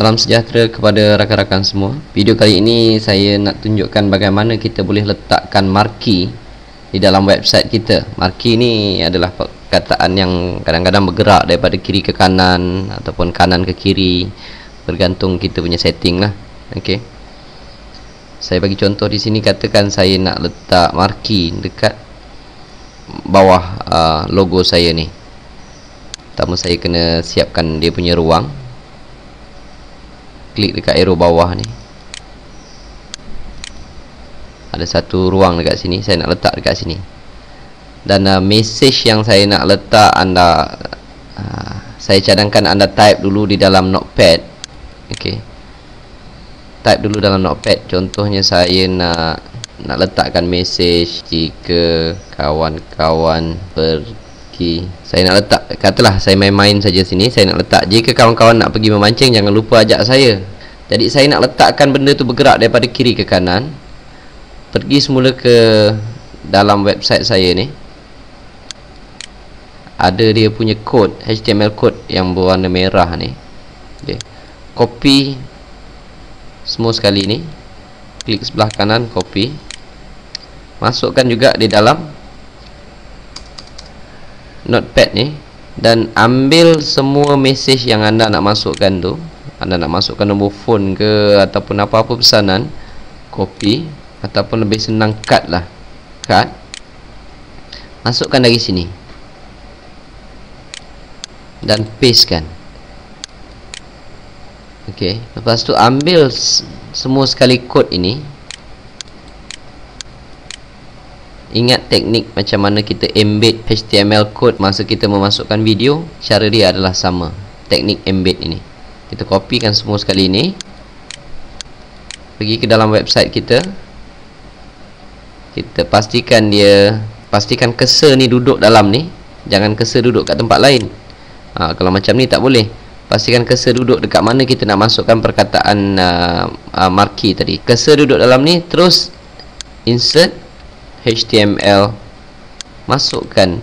Salam sejahtera kepada rakan-rakan semua. Video kali ini saya nak tunjukkan bagaimana kita boleh letakkan marquee di dalam website kita. Marquee ni adalah perkataan yang kadang-kadang bergerak daripada kiri ke kanan ataupun kanan ke kiri, bergantung kita punya setting lah. Okey. Saya bagi contoh di sini, katakan saya nak letak marquee dekat bawah logo saya ni. Pertama saya kena siapkan dia punya ruang. Klik dekat arrow bawah ni, ada satu ruang dekat sini, saya nak letak dekat sini. Dan message yang saya nak letak, saya cadangkan anda type dulu di dalam notepad. Okey, type dulu dalam notepad. Contohnya saya nak letakkan message, jika kawan-kawan pergi, saya nak letak, katalah saya main-main saja sini, saya nak letak, jika kawan-kawan nak pergi memancing, jangan lupa ajak saya. Jadi saya nak letakkan benda tu bergerak daripada kiri ke kanan. Pergi semula ke dalam website saya ni, ada dia punya kod, HTML kod yang berwarna merah ni. Okay. Copy semua sekali ni, klik sebelah kanan, copy, masukkan juga di dalam notepad ni, dan ambil semua message yang anda nak masukkan tu. Anda nak masukkan nombor phone ke ataupun apa-apa pesanan, copy, ataupun lebih senang cut lah, cut, masukkan dari sini dan pastekan. Okey, lepas tu ambil semua sekali kod ini. Ingat teknik macam mana kita embed HTML code masa kita memasukkan video, cara dia adalah sama. Teknik embed ini, kita kopikan semua sekali ini, pergi ke dalam website kita, kita pastikan cursor ni duduk dalam ni, jangan cursor duduk kat tempat lain. Kalau macam ni tak boleh. Pastikan cursor duduk dekat mana kita nak masukkan perkataan marquee tadi. Cursor duduk dalam ni, terus insert HTML, masukkan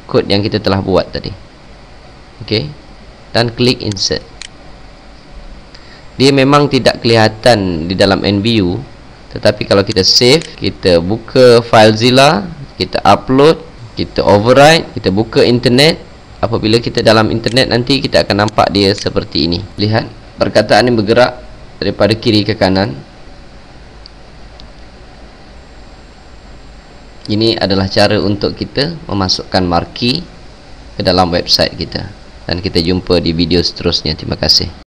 kod yang kita telah buat tadi. Okey, dan klik insert. Dia memang tidak kelihatan di dalam end view, tetapi kalau kita save, kita buka FileZilla, kita upload, kita override, kita buka internet, apabila kita dalam internet nanti kita akan nampak dia seperti ini. Lihat, perkataan ini bergerak daripada kiri ke kanan. Ini adalah cara untuk kita memasukkan marquee ke dalam website kita. Dan kita jumpa di video seterusnya. Terima kasih.